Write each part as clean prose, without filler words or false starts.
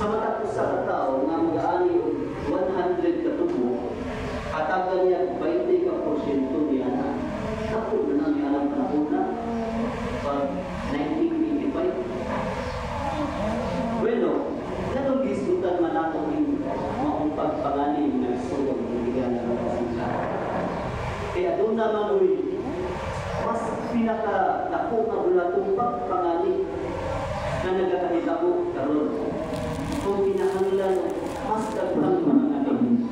Sa matapos sa katao nga mag-aani 100 katubo, katagan niya 20% niya na. Naku na niya ang panahon na pag 1985. Bueno, ganun gisgutan man ako yung maong pagpanganin ng sulong bigyan ng kasita. Kaya doon naman mas pinaka-dako nga ulatong pagpanganin na nagkakahitabo karon. Kung pinahanglan, mas daghang mga nganin.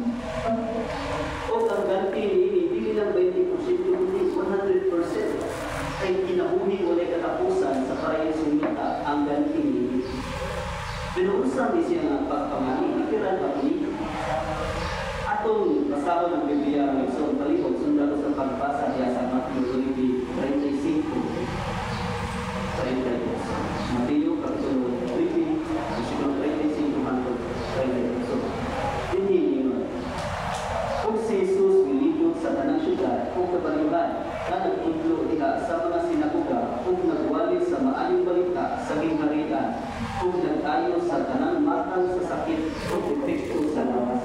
O ang ganti ni hindi lang 20%, kundi 100% ay kinabuhi ulit katapusan sa parayasong mita ang ganti ni. Pinuusan ni siya pagpamani, ikiran pa ni. Atong basaho ng Biblia ng isang palihog, sundalo sa pagbasa niya sa Matthew 35. Matthew kapitulo 3, versículo 35 hanggang 38. Hindi yun. Kung si Jesus milipot sa tanang syudad o kabaluhan na nagtudlo nila sa mga sinagoga kung nagwali sa maaling balita sa gingharian kung nagtayo sa tanang matang sa sakit o epekto sa lawas.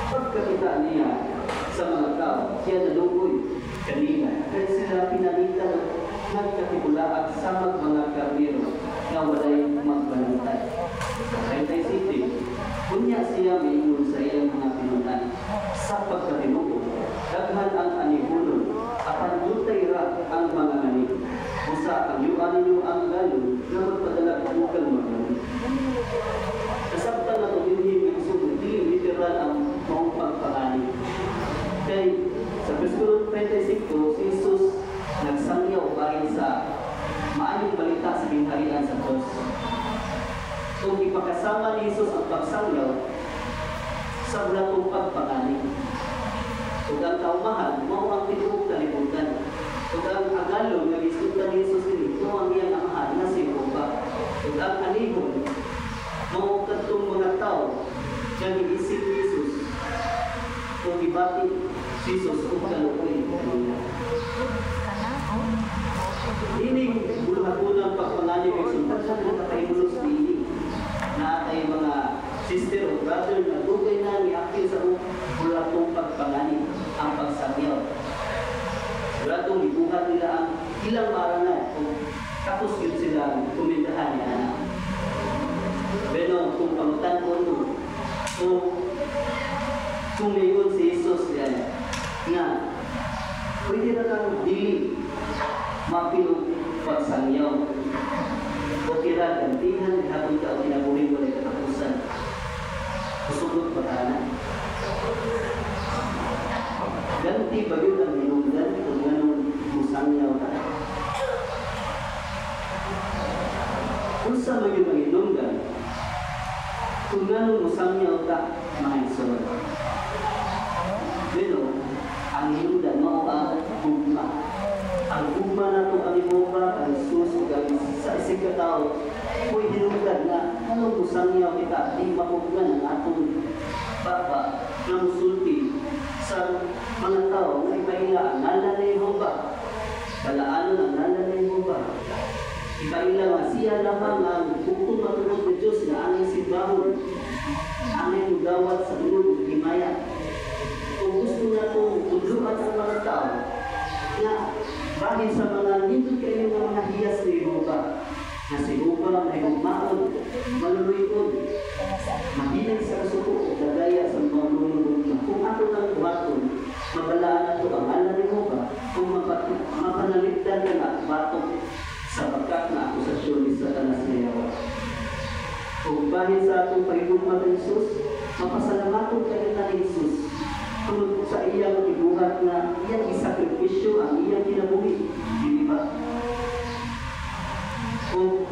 Pagkakita niya sa mga tao, siya nalukoy kanina kaya sila pinalitan nagkakibulaag sa mga karnero na walay magbalantay. Sa City, kunya siya maingon sa iyang mga pinunan. Sa pagkatinuko, daghan ang anihulon, apan lutay ra ang mga nganin. Usa ang yuan ninyo ang galon na magpadala bukal magaling. Kasabtan na ito hindi literal ang maong pagpanganin. Kaya sa versículo 35, si Jesus nagsangyaw bahin sa maaling balita sa gingharian sa Diyos. Kung ipakasama ni Jesus ang pagsangyaw sa ulatong pagpanganin. Kung ang kaumahan, mao ang tinuog kalibutan. Kung ang agalon na giskutan ni Jesus ini, mao ang iyang amahan na si Jehovah. Kung ang anihon, mao katong mga tao na giisip ni Jesus. Kung ibati si Jesus kung kalukoy kanina. Ining bulahatunang pagpanganin ng sundan sa mga kaibulos ni na atay mga sister o brother na tugay na ni-akil sa bulatong pagpanganin ang pagsangyaw. Bulatong libuhan nila ang ilang maranan kung tapos yun sila kumindahan niya na. Pero kung pamutan ko nun, kung mayroon si Jesus na pwede na kang dili mapilog pagsangyaw o kira gantihan habang ka o kinabuhin mo na katapusan. Kusugot ba ka na? Ganti ba yun ang minunggan kung ganun musangyaw ka? Kung sa maging minunggan, kung ganun musangyaw ka, mga isod. Pero, ang hinungdan mo ang gugma. Ang gugma na ito ang iboba, ang Jesus, sa isig katao, kung hinungdan na anong musangyaw kita, di mapugnan ang atong baba na musulti sa mga tao na ipaila ang nala na Yehova. Kalaanon ang nala na Yehova. Ipaila nga siya lamang ang bukong matulog ng Diyos na aming simbahon, aming mugawat sa tulog ng himaya. Kung gusto na itong tudluan ang mga tao na bahid sa mga nindot kayo ng mga hiyas ni Yehova, na si Yehova ay magmaon, maluluikod, mahilig sa kasuko o kagaya sa mga lulunod na kung ako ng buhaton, mabalaan na ito ang ala ni Yehova kung mapanaligdan ka na batok sapagkat na akusasyon ni Satanas na yawa. Kung bahid sa atong pahigugma ng Jesus, mapasalamatong kayo na ni Jesus kung sa iyang ibuhat na iyang isakripisyo ang iyang kinabuhi. Hindi ba? Kung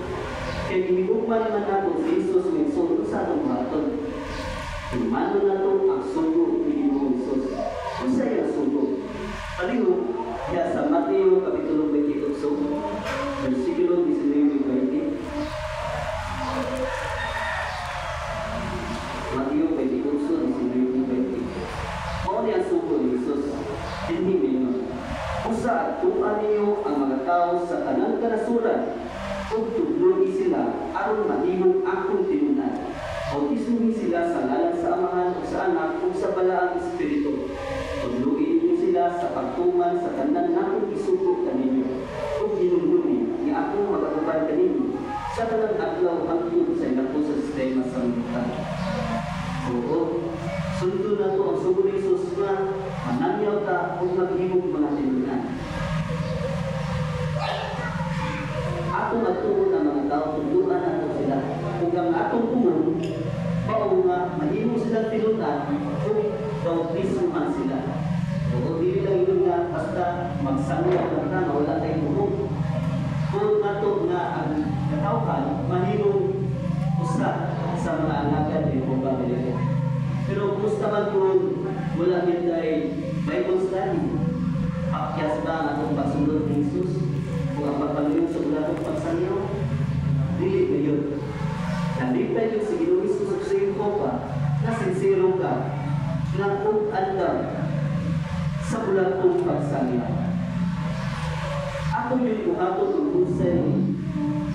kaya ginigugma naman natin si Jesus may sundo sa atong baton. Humano na ito ang sundo ni Jesus. Kung sa iyang sundo. Paliho, ya sa Mateo kapitulo 28, versículo 19-20. Mateo 28, 19-20. Mao ni ang sugo ni Jesus. Hindi mingon. Usa tuan ninyo ang mga tao sa tanang kanasuran ug tudlon sila aron mahimong akong tinunan. O pagtuman sa tanan nakong isugod kaninyo ug hinumdumi nga ako mag-atubay kaninyo sa tanang adlaw hangtod sa inako sa sistema sa sanglibutan. Oo, sundo na to ang sugo ni Jesus nga mananyaw ta ug maghimog mga tinunan. Atong magtuon ang mga tao, tunduan nato sila. Kung ang atong tuon, bao nga mahimong silang tinunan ug bautismuhan sila. Oo, dili lang yun nga basta magsangya lang na wala tayong tuhog. Kung nato nga ang katawhan, mahimong usa sa mga alagad ni Jehovah Jireh. Pero kumusta man kung wala din tayo Bible study? Pakyas ba ang atong pagsunod ni Jesus? Kung ang pagpaluyong sa ulat ng pagsangyaw? Dili ba yun? Nalipay yun si Ginoong Jesus sa Jehovah na sincero ka na kung andam sa ulat ng pagsangyaw. Ako yun buhaton ng usay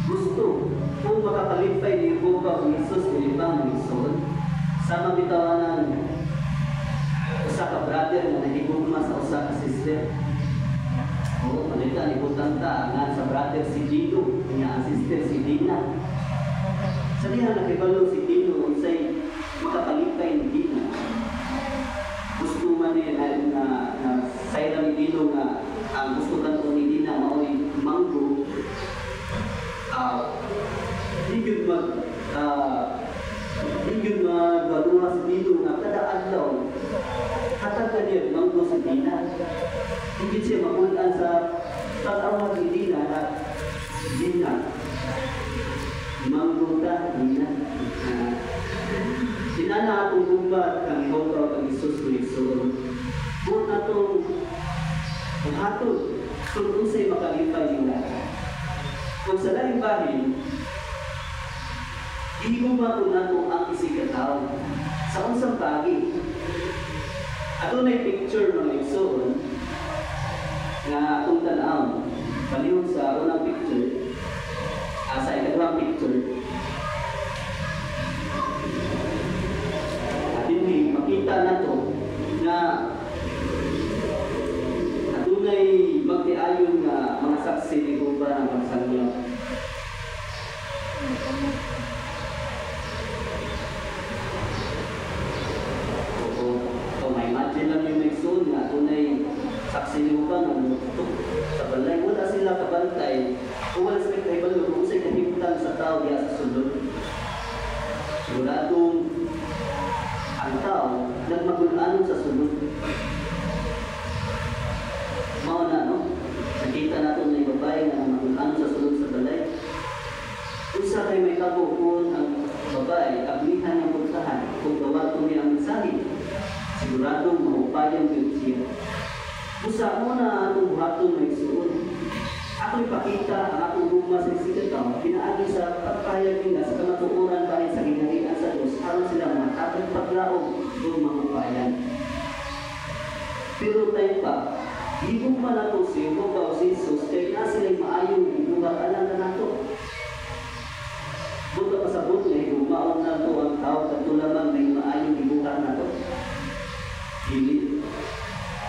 gusto kung makakalipay ni Jehovah o Jesus o ibang misyon sa mabitawanan usa ka brother na nahigugma sa usa ka sister. O malita ni Butanta nga sa brother si Gino nga ang sister si Dina. Sa diha nakibalo si Gino unsay makakalipay ni Dina. Gusto man na sayra ni Gino nga ang gusto kanto ni Dina mao'y manggo. Hindi yun magaluha sa Dino na kada adlaw hatag ka niya manggo sa Dina. Hindi siya makulaan sa pag-awag ni Dina na Dina manggo ka, Dina. Sinana atong gumbat kang Jehovah kang Isus Kristo. Kung atong hatod kung unsay makalipay nila. Kung sa laing bahin, ihigugma ko nato ang isigataw sa unsang bagi. Ato na picture mga igsoon nga atong tanaw. Palihog sa unang picture, sa ikaduhang picture, at hindi makita nato na atunay magtiayon nga mga saksi ni Jehovah ng pagsangyaw. Imagine lang yung Megson nga tunay saksi ni Jehovah nga nutok sa balay. Wala sila kabantay o wala sila kahibalo kung sa'y kahimtang sa tao diya sa sulod. Siguradong ang tao nagmagulaan sa sulod. Mao na, no? Nakita natin na yung babae na nagmagulaan sa sulod sa balay. Kung sa kayo may tabo kung ang babae, ablihan niyang puntahan kung gawa niya ang mensahe, siguradong mahupayan yun siya. Usa mo na atong buhaton may suon. Ako ipakita ang atong gugma sa isigataw, pinaagi sa pagpayag nila sa kamatuoran bahin sa ginharian sa Diyos, aron sila matatag paglaog kung mahupayan. Pero tayo pa, higong pa na ito si Jehovah o si Jesus, kaya na sila'y maayong hibugat alam na nato. Buta pasabot na higumaon na ito ang tao katulaman may maayong hibugat na ito. Hindi.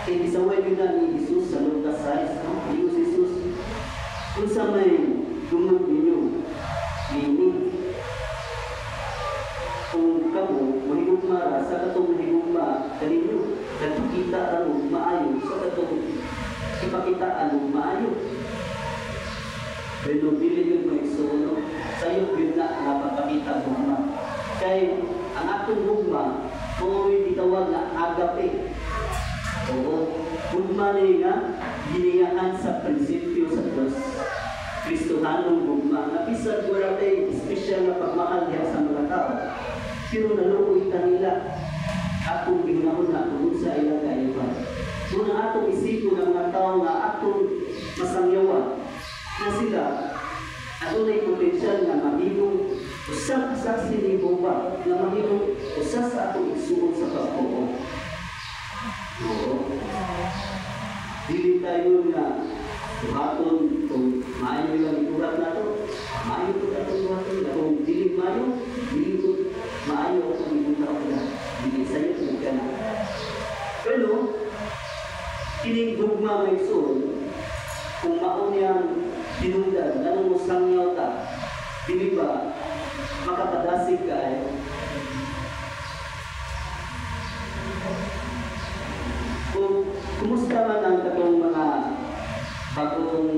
Kaya isaway yun na ni Jesus sa Lucas 6. Iyo si Jesus, kung sa may dumog ninyo, ini. Kung kamo, mahigugma, sa katong mahigugma, kaninyo, nagpakita ang maayo, sa katong ipakitaan ng maayo. Pero dili yun may suno, sa'yo yun na napapakita gugma. Kaya ang atong gugma, mo'y itawag na agape. Oo, gugma niya nga, giniyahan sa prinsipyo sa Diyos. Kristohanong gugma. Napisag wala tayo espesyal na pagmahal niya sa mga tao. Pero naluoy ka nila. Atong ginahon na kung sa ilang kaiba. Muna atong isipon ng mga tao nga atong masangyawan na sila atong na potensyal na mahimong usap saksi ni Jehovah na mahimong usap sa atong igsuon sa pagpuo. Oo. Dili tayo na buhaton kung maayo lang ibuhat na ito. Maayo ito atong buhaton na kung dili maayo, dili ito maayo ang ibuhat na. Dili sa'yo ka na. Pero, kining gugma Tinungdan, ganun mo sangyaw ta. Dili ba, makapadasig ka ay. Kumusta man ang katong mga bagong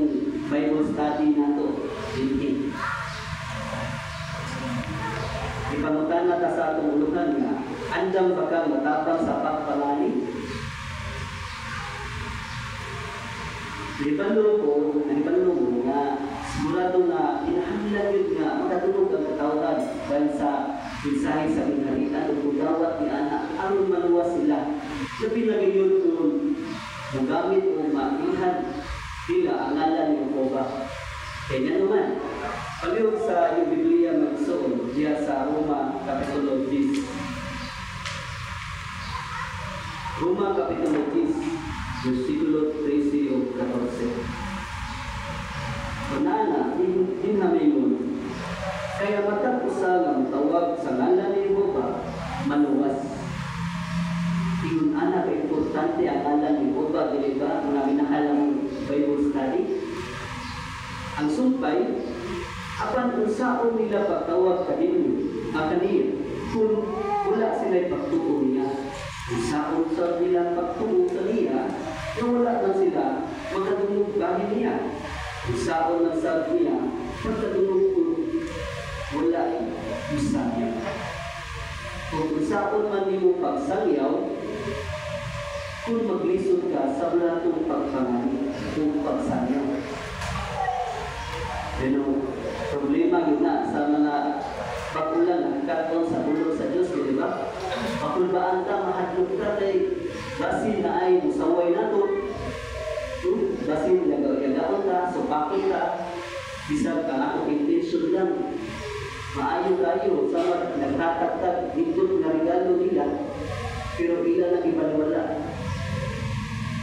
Bible study na to? Hindi. Ipangutan na ta sa atong uluhan nga, andam ba kang matapang sa pagpangani? Ipanlo ko nga sigurado na kinahanglan yun nga makatulog ang katawhan dahil sa mensahe sa kinaharian o kudawat ni anak aron maluwas sila. Labi na ngayon kung magamit o maihan sila ang ngalan ni Jehovah. Kaya naman, paliwag sa iyong Biblia magsuon diya sa Roma Kapitulo 10. Roma Kapitulo 10. Versikulo 13 o 14. Panana, dinhamingon, kaya matag-usa ng tawag sa ngalan ni Jehovah, maluwas. Ingon ana ka importante ang ngalan ni Jehovah, dili ba? Mga minahalang Bible study. Ang sumpay, apan unsaon nila pagtawag kaniya, kung wala sila'y pagtuo niya. Unsaon sa nilang pagtuo kaniya, na wala man sila magkatulog bahin niya. Unsaon man sa niya, magkatulog kung wala isa niya. Kung unsaon man nimo pagsangyaw, kung maglisod ka sa wala itong pagpangani kung pagsangyaw. Pero problema yun na sa mga pagulan na katong sa bulong sa Diyos, di ba? Pakulbaan ka, mahadlok ka kay basin na ay musaway na to. Basin nagagaon ka, supakit ka, bisag ka na kung intention lang. Maayo kayo, sama nagtatagtag dito na regalo nila, pero ila lang ibalwala.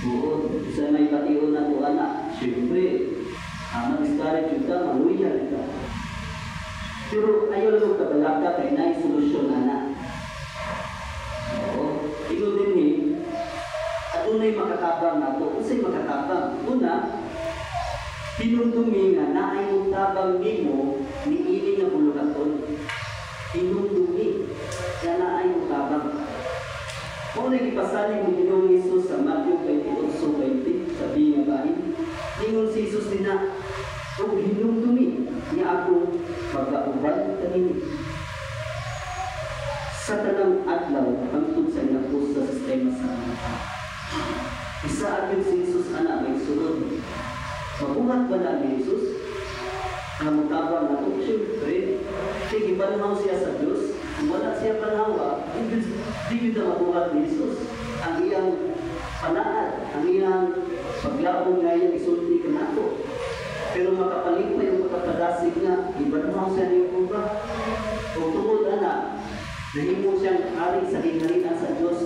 Oo, sa may patiyon na to anak, siyempre, mag-discourage ka, maluyan ka. Pero ayaw lang kabalaka kay na solusyon anak. Oo, ikaw din eh, at una'y makatabang na to. Unsa'y makatabang? Una, hinumdumi nga na ay mong tabang nimo ni ili nga bulukaton. Hinumdumi nga na ay mong tabang. Kung nagkipasaling ni Ginoong Hesus sa Matthew 28:20, sabi nga bahin, ingon si Hesus din na, kung hinumdumi niya ako magkauban kanini. Sa tanang adlaw, hangtod sa inapos sa sistema sa mga. Isa atin si Hesus anak may sunod. Mabuhat ba na ni Hesus? Ang magtabang na ito, siyempre, sige, banhaw siya sa Diyos. Kung wala siya banhawa, hindi na mabuhat ni Hesus. Ang iyang panaan, ang iyang paglabong na iyang isulti ka na ito. Pero makapalit pa yung makapadasig na, ibanhaw siya ni Jehovah. Kung tungod anak, nahimo siyang ari sa hinarian sa Diyos.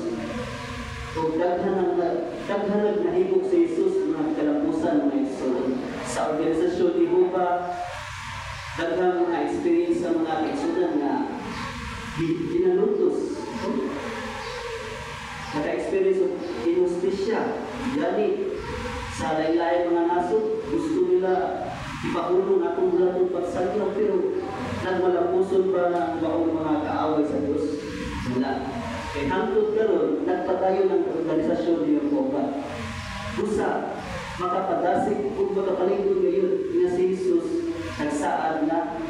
Kung daghanag nahimog si Jesus mga kalapusan mga igsoon. Sa organisasyon ni Jehovah, daghang mga experience sa mga igsoon na ginalutos. Naka-experience of inustisya. Yani, sa laylay mga nasod, gusto nila ipahulong atong bulatong pagsaglaw, pero nagmalapuson pa ng baong mga kaaway sa Diyos. Wala. Kaya hangtod karon, nagpatayo ng organisasyon ni Jehovah. Busa, makapadasig kung makapalingkod ngayon na si Jesus nagsaad na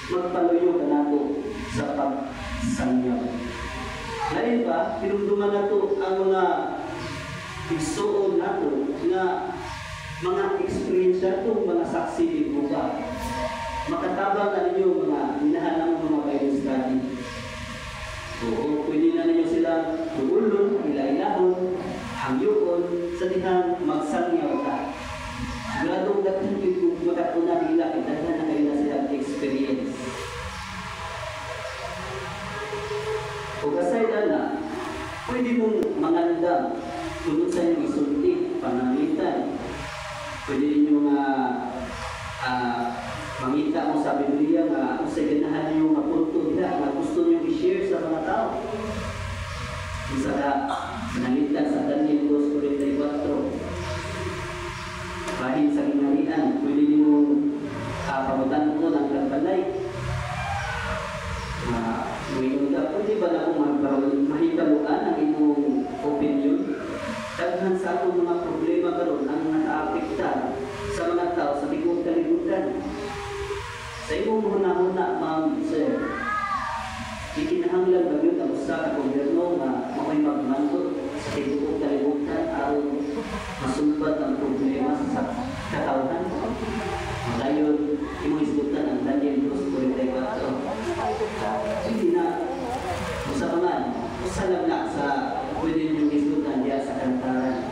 magpaluyo ka nato sa pagsangyaw. Ngayon pa, pinumduman na to ang mga igsuon nato na mga experience nato, mga saksi ni Jehovah. Makatabang na ninyo mga hinahanang mga Bible study. Oo, pwede na ninyo silang duulon, ila-ilahon, hangyoon, sa dihang magsangyaw ka. Siguradong daghan yung magkatuna nila, daghan na kayo na silang experience. O kasay na, pwede mong mangandam tunod sa inyong isulti, panangitan. Pwede ninyong mangita mo sa Biblia nga kung sa ganahan niyo nga punto nila na gusto niyo i-share sa mga tao. Isa ka, panangitan sa Daniel 2:44. Bahin sa hinarian, pwede Ingon ka, pwede ba na kung mahibaluan ang imong opinion? Daghan sa akong mga problema karon ang nakaapekta sa mga tao sa bigong kalibutan. Sa imong hunahuna, ma'am, sir, ikinahanglan ba yun ang usa ka gobyerno nga makoy magmando sa bigong kalibutan aron masulbat ang problema sa katawhan? Dayon, imong isgutan ang Daniel 2:44. Hindi na, usa lang na sa pwede niyong isgutan diya sa kantaran.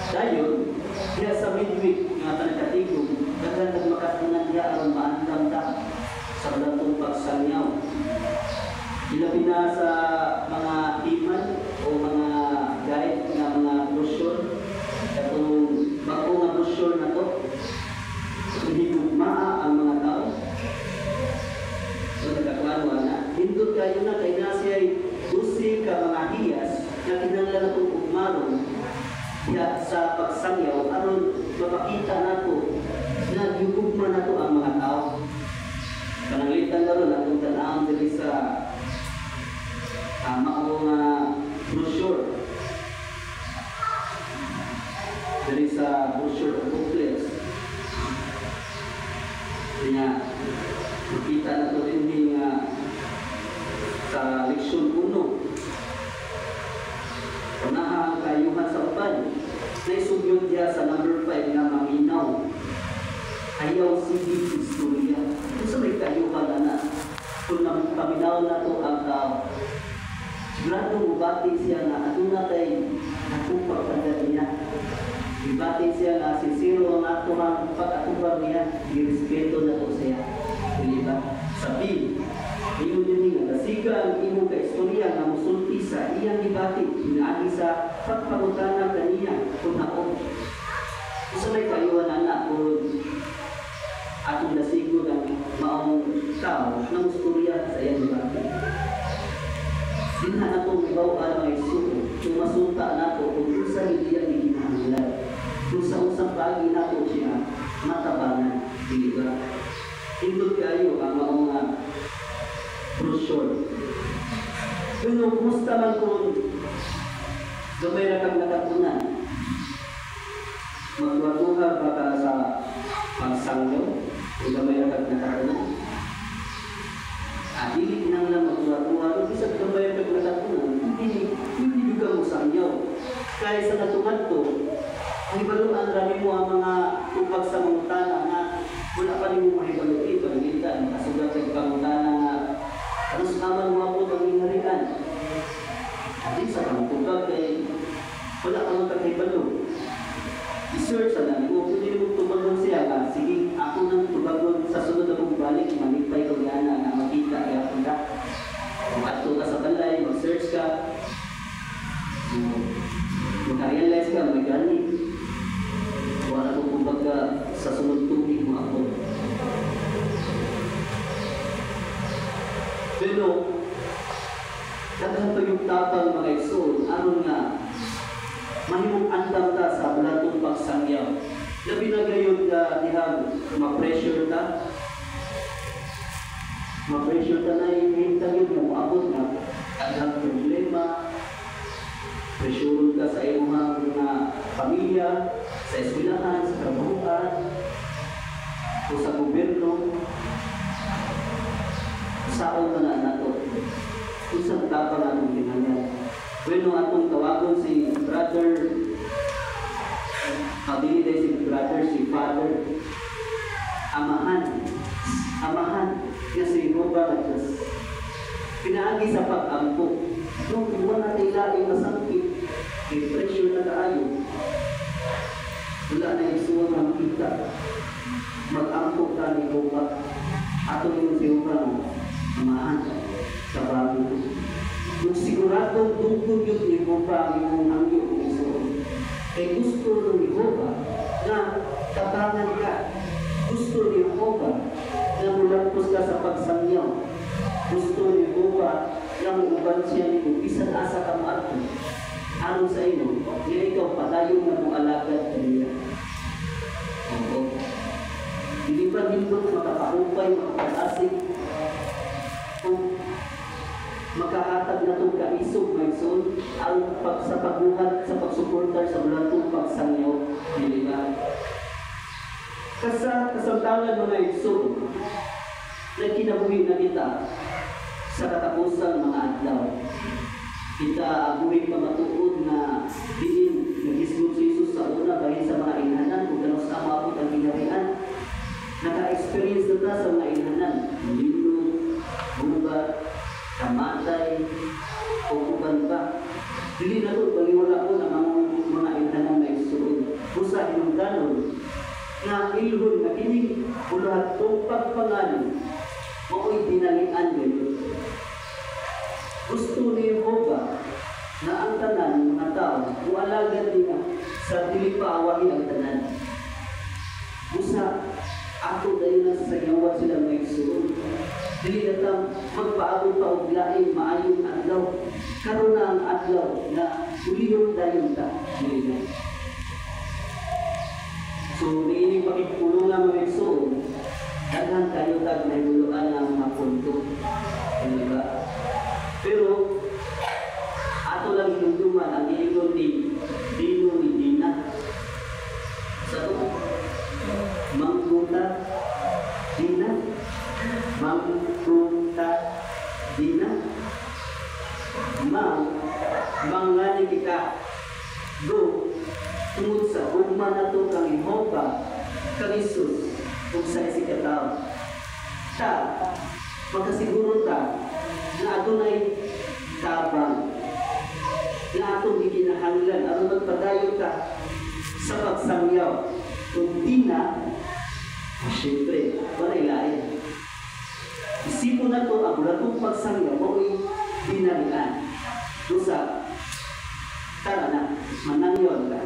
Dayon, diya sa midweek nga panagkatigong, daghan makatunan diya aron maandam ta sa balatong pagsangyaw. Ilabi na sa mga timan o mga guide nga mga brochure, katong bago nga brochure na to, hindi gugmaa ang mga tao. So nagkaklaro na, hindot kayo na kay nasiya'y usi ka mga hiyas na kinanglan natong ugmaron diya sa pagsangyaw aron mapakita nato na gugma nato ang mga tao. Pananglitan na ron ang tanawang diri sa maong brochure. Diri sa brochure o booklets. Kaya makita na ito rin sa leksyon 1. Unahang kayuhan sa uban. Naisugyod niya sa number 5 na maminaw. Ayaw sige istorya. Kung sa may kayuhan na kung paminaw na ito ang tao, sigurado mubati siya na aduna tayo natupag kagad niya. Ibati siya na sincero ang ato ang pag-atupag niya. I-respeto na ito siya. Diba? Sabi, iyon din nga, nasiga ang imong kaistorya na musulti sa iyang ibati, inaagi sa pagpangutana kaniya kung ako. Isa may kayuhan na kung atong nasigo ng maong tao ng istorya sa iyang ibati. Dinha na itong ibawaan mga isuko, kung masunta na ito kung isa hindi yan ikinahanglan. Kung sa usang bagi na ito siya matabangan. Diba? Hindot kayo ang mga brochure. Pero kumusta man kung gamay na kang nakatunan? Magwaduha ba ka sa pagsangyo? Kung gamay na kang nakatunan? Dili kinanglan magwaduha. Kung isang gamay na kang nakatunan, hindi juga mo sangyaw. Kaya sa natuman to, ang ibaluan rami mo ang mga upag sa mangutana na wala pa rin mo mahibaluin, pag-itan, makasugat sa pangutana na ano sa naman mga po ang inarian. At sa pangutugag ay wala ka magkakahibalo. I-search sa namin mo, pwede mo tumagon siya ka, sige, ako nang tumagon sa sunod na kong balik, malipay ko yan na makita kaya punta. Kung ato ka sa balay, mag-search ka, magka-realize ka, may gani. Wala ko kumbaga sa sunod tubig mo ako. Pero, daghan pa yung tapang mga igsoon, aron nga, mahimong andam ka sa balatong pagsangyaw. Labi na gayon ka, dihang ma-pressure ka. Ma-pressure ka na ihintag yun, na maabot na, daghang problema. Pressure ka sa iyong mga pamilya, sa eskwelahan, sa trabahuan, o sa gobyerno. Saan ka na nato? Isang tapa na itong tinanyan. Bueno, atong tawagon si brother, pabiliday si brother, si father, amahan, nga si Roba at Diyos. Pinaagi sa pag-ampo. Nung iwan natin laing masangkit, may pressure na kaayo. Wala na yung suwang makita. Mag-ampo ka ni Roba. Atong yung si Roba, amahan sa bago. Kung siguradong tungkol yun ni Roba ang iyong hangyo kung isuon. Kaya gusto ni Roba na tabangan ka. Gusto ni Roba na mulampos ka sa pagsangyaw. Gusto ni Roba na uban siya ni bisan asa ka maato. Aron sa inyo, kaya ikaw padayon na mong alagad niya. Oo. Hindi pa nindot makapahupay, makapalasig. kung makahatag na itong kaisog, may son, ang sa pagbuhat, sa pagsuportar sa bulatong pagsangyaw, dili ba? Kasamtangan mga isog, na kinabuhi na kita sa katapusan mga adlaw. Kita abuhi pa matuod na diin nagisgot si Jesus sa una bahin sa mga inhanan kung gano'n sa mabot ang kinarihan. Naka-experience na ta sa mga inhanan. Lino, bubat, kamatay, o uban ba. Dili na ito, baliwala ko na mga inhanan na isuod. Busa hinungdanon na ilhon na kining ulahat itong pagpangalan mao'y dinalian ngayon. Gusto ni Jehovah na ang tanan mga tao mualagan niya sa dili paawahin ang tanan. Busa ako dahil na sa yawa sila may suod. Dili na tam magpaabot pa og laing maayong adlaw. Karon na ang adlaw na ulihon dayon ta. Dili na. So niining pakipulungan mga suod. Daghan kayo tag nahuluan ng mga punto. Diba? Pero ato lang hinumduman ang iigon ni Dino ni Dina. Sa ito, Mangkuta Dina. Mangkuta Dina. Mangani kita. Go. Tungod sa ugma na ito kang Jehovah, kang Isus, kung sa isikataw. Ta, magkasiguro ta, na ato na'y tabang, na atong gikinahanglan, aron magpadayon ta sa pagsangyaw. Kung di na, siyempre, wala ilain. Isipon na ito, ang bulatong pagsangyaw, mo'y dinarian. Dosa, tara na, manangyon ka.